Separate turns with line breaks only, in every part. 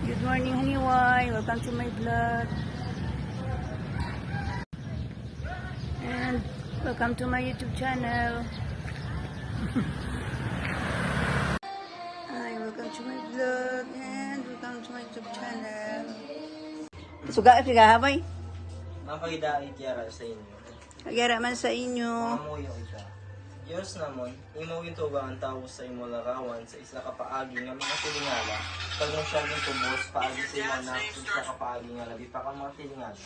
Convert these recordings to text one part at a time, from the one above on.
Good morning, Haniwai. Welcome to my vlog. And welcome to my YouTube channel. Hi, welcome to my vlog and welcome to my YouTube channel. Suga ka habay?
Mapagdaay tiyara sa inyo.
Kagara man sa inyo.
Mamuyo ita. Diyos namon, imo gintuba ang tao sa imo larawan sa isla kapaagi nga mga tilingala. Pag mo siya gintubos, paagi sa imo na isla kapaagi nga labi pa ka mga tilingala.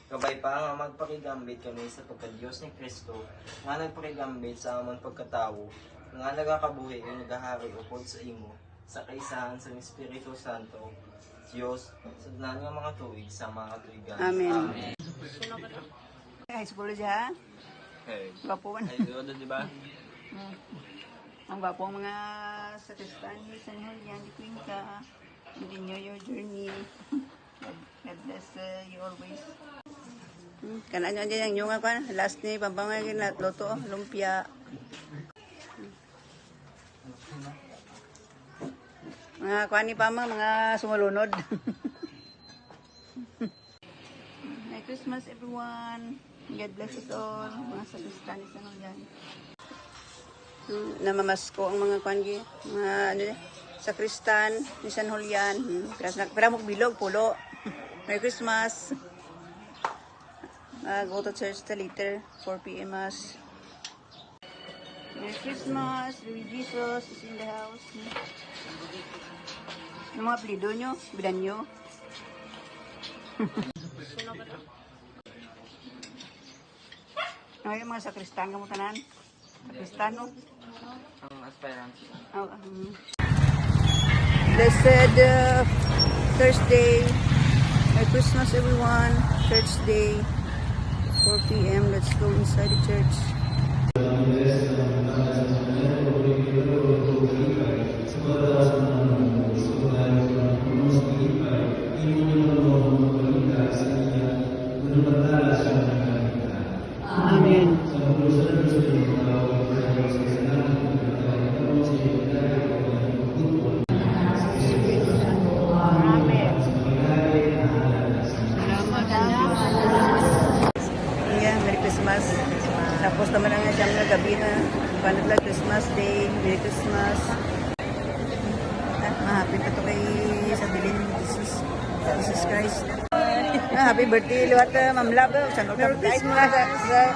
Gabay pa nga magpakigambit kami sa pagka-Diyos ni Kristo, nga nagpakigambit sa amon pagkatawo, nga nagakabuhi o nagahari upod sa imo, sa kaisahan sa Espiritu Santo, Diyos, sa tanan nga mga tuig sa mga tuigan.
Amen.
Amen.
High school dyan.
Okay.
Gwapuan.
Ay, doon, di ba?
Ang gwapong mga sakristan ni San Julian de Cuenca. Continue your journey. God bless you always. Kanan nyo dyan yung ako. Last ni pampangagin na loto. Lumpia. Mga kuha ni Pamang, mga sumalunod. Merry Christmas everyone. God bless us all. Mga sakristan ni San Julian. Namamasko ang mga kangi, mga ano, sakristan ni San Julian. Pero mo bilog, pulo. Merry Christmas. Go to church later, 4 p.m. Mass. Merry Christmas. Baby Jesus is in the house. Ano mga apelido nyo? Bidan nyo? Ano yung mga sakristan kamutanan? Sakristano?
Ang aspirants.
Blessed Thursday. Merry Christmas everyone. Church day. 4 p.m. Let's go inside the church. Amen. Christmas. Tapos naman ang jam na gabi na panagla Christmas Day, Merry Christmas. Happy pa to kay sa bilin ni Jesus Christ. Happy birthday liwat Ma'am Love. Merry Christmas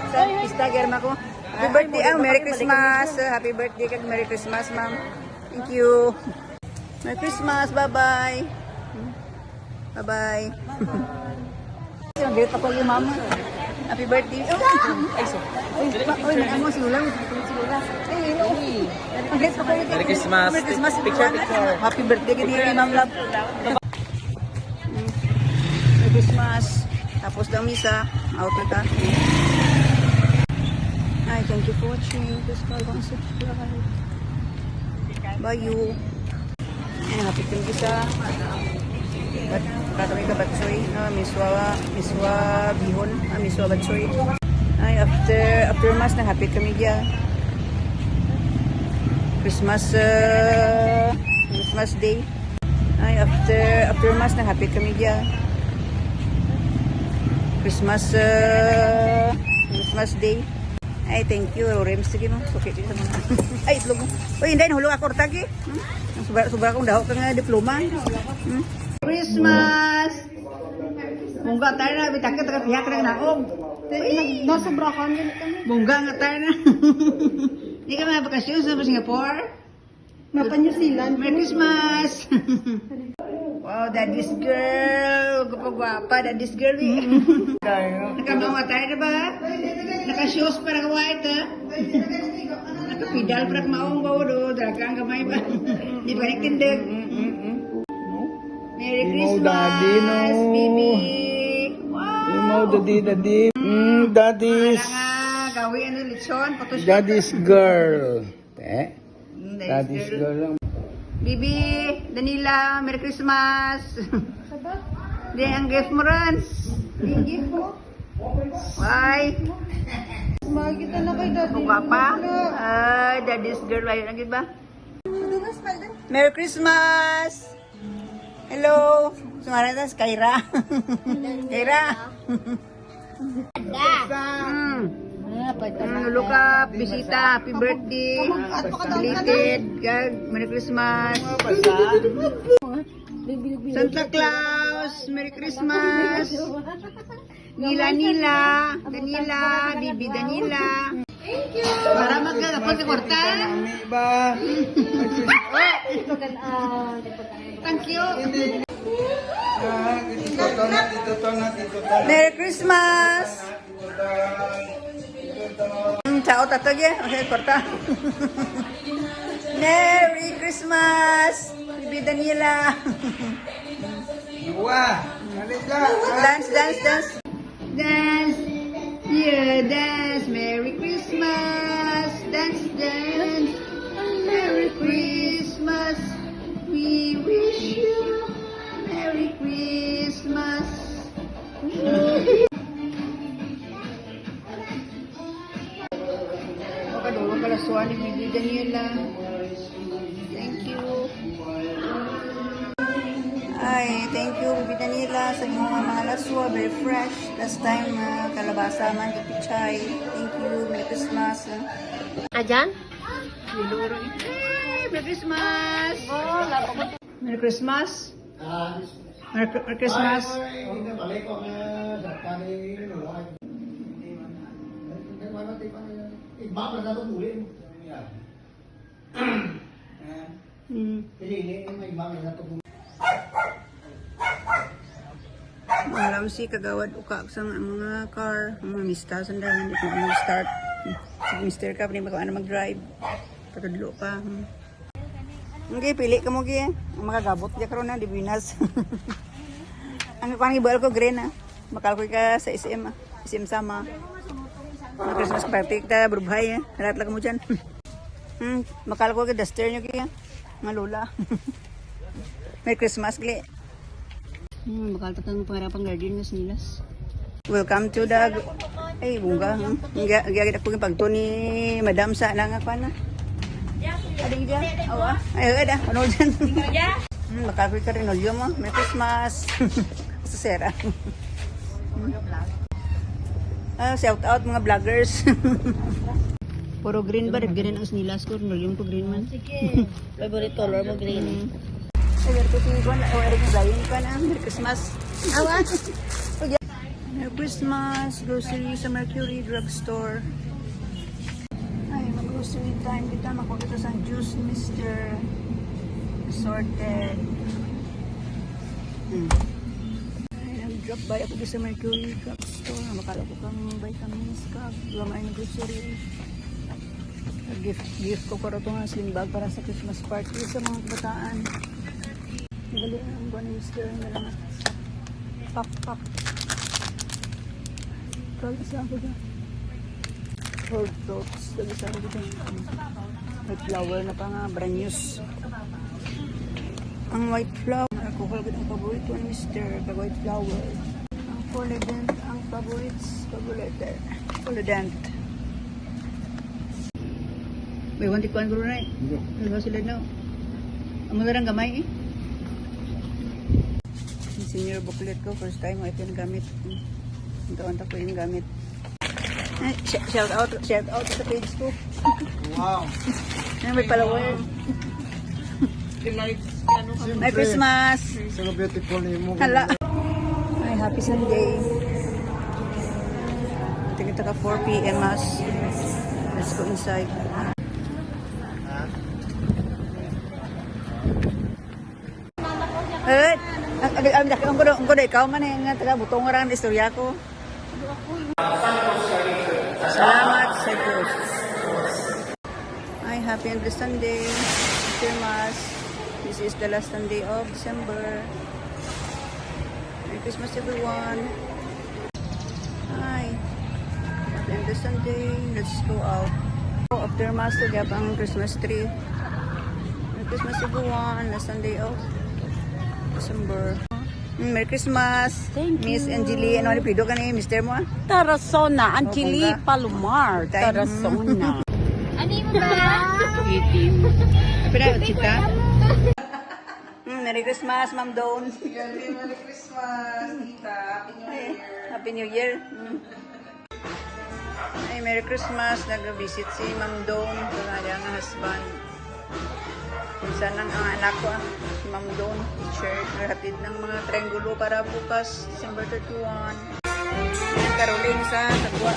sa pista germa ko. Happy birthday Merry Christmas. Happy birthday kag Merry Christmas Ma'am. Thank you. Merry Christmas. Bye-bye. Bye-bye. Great pa ko yung mama. Happy birthday. Ano si Ulang?
Merry Christmas.
Merry Christmas.
Picture.
Happy birthday kay Ma'am Love. Merry Christmas. Tapos daw misa. Out na ta. Ay, thank you for watching. Please follow and subscribe. Bye you. Happy birthday sa kami ka batsoy, miswa bihon, miswa batsoy. Ay, after mass na happy kami diya. Christmas day. Ay, after mass na happy kami diya. Christmas day. Ay, thank you. Rems sige mo. Okay dito mo. Ay, itlog mo. Uy, hindi nahulog ako ortag eh. Sobra kong daho kang diploma. Christmas! Mungga tayo na, bitakit ka piyak na naog.
Nasobrahan din kami.
Mungga nga tayo na. Hindi ka mga bakasyon sa Singapore?
Napa New Zealand.
Merry Christmas! Wow, daddy's girl. Gupagwapa, daddy's girl eh. Nakamaw nga tayo na ba? Nakashows para white ha? Nakapidal para kamaong bawa do. Dalagang kamay ba? Di ba nagtindag? Merry Christmas,
Daddy, no.
baby. Wow.
Daddy's
Wala nga, gawin ano, lechon, photoshoot.
Daddy's girl. Daddy's girl lang.
Bibi, Danila, Merry Christmas. Di ang gift mo rin.
Yung gift mo.
Why?
Makikita na kay Daddy.
Kung papa? Ay, daddy's girl. Ayun, ang ba? Merry Christmas! Hello! Maritas, Kaira. Kaira. Look up, bisita, happy birthday. Belated, God, Merry Christmas. Santa Claus, Merry Christmas. Nila, Danila, Bibi Danila. Para magkakapon ka kwarta. Thank you. Merry Christmas. Ciao tatag ya, okay kwarta. Merry Christmas, Bibi Daniela. Dance. Dance. Yeah, dance. Merry Christmas. Dance. Merry Christmas. We wish you Merry Christmas. Makadulong kalaswan ni Bibi Daniela. Thank you. Ay, thank you, Bibi Daniela, sa mga laswa, very fresh. Last time, kalabasa man, pichay. Thank you, Merry Christmas.
Ajan?
Hey, Merry Christmas! Merry Christmas! Merry Christmas! Alam si kagawad uka sa mga car, mga mista sandahan, hindi ko mag-start. Sige, mister ka, hindi mo mag-drive. Patudlo pa. Okay, pili ka mo gi. Ang makagabot diya karon na di binas. Ang kuan gibal ko green ha. Makalkoy ka sa SM ah. SM sama. Mga Christmas party ta brubhay ha. Lahat lang mo diyan. Makalkoy ka duster nyo gi. Mga lola. Merry Christmas gli. Makaltatang pangarapang guardian nas nilas. Welcome to the ay bunga. Gagawin ako yung pagto ni Madam sa lang ako na. Ading dia, awa. Ay, ada, ano dyan? Makakoy ka rin olyo mo. Merry Christmas. Sa Sera. Shout out mga vloggers. Puro green ba? Green ang snilas ko. Nolyong ko green man.
Sige. Favorite color mo, green.
Ay, ko si Juan. Ay, ko Brian ka na. Merry Christmas. Awa. Merry Christmas. Grocery sa Mercury Drugstore. Ay, mag-grocery time kita. Makuha kita sa juice, Mr. Assorted. Ay, nag-drop by ako sa Mercury Drugstore. Makala ko kang vitamins ka. Lamay na grocery. Gift ko para ito nga slim bag para sa Christmas party sa mga kabataan. Dali ang buwan ni Mr. Nalang. Pak. Kala sa ako dyan. Hold thoughts. Dali sa ako dyan. May flower na pa nga. Brand news. Ang white flower. Alcohol gud ang paborito ni Mr. Pag white flower. Ang polydent. Ang favorites. Polydent. May wanti kuhan ko rin eh. Ano sila na? Ang mga lang gamay eh. Yung senior booklet ko. First time mo ito yung gamit. Ang taon-ta ko yung gamit. Shout out sa page ko.
Wow.
May follower. Merry Christmas.
So beautiful mo.
Hala. Ay, happy Sunday. Tingin ka 4 p.m. mas. Let's go inside. Ang ko ikaw man nga taga butong orang istorya ko. Salamat sa Diyos. Ay, happy and blessed Sunday. Christmas. This is the last Sunday of December. Merry Christmas everyone. Hi. Happy and blessed Sunday. Let's go out. After Mass, nagyap ang Christmas tree. Merry Christmas everyone. Last Sunday of December. Merry Christmas.
Thank
Miss Angeli. Ano pido ka ni Mr. mo?
Tarasona, Angeli
Bongga.
Palomar.
Time.
Tarasona. Ano mo ba?
Apa dah cita? Merry Merry Christmas, Ma'am Dawn.
Merry Christmas, tita. Happy New
Ay,
Year.
Happy New Year. Ay, Merry Christmas. Nag-visit si Ma'am Dawn, kanyang husband. Minsan lang ang anak ko, si Ma'am Dawn, teacher. Naghatid ng mga triangulo para bukas, December 31. Yan, Caroline sa Tagwa.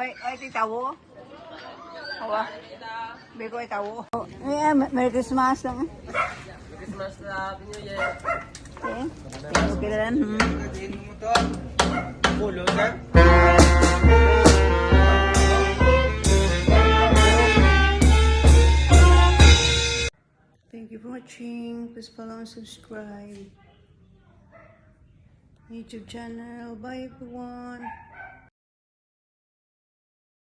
Ay, titawo. Awa. Beko ay tawo. Merry Christmas lang.
Christmas na Happy New Year.
Okay. Okay lang.
Din mo to. Pulo na.
Thank you for watching. Please follow and subscribe. YouTube channel. Bye everyone.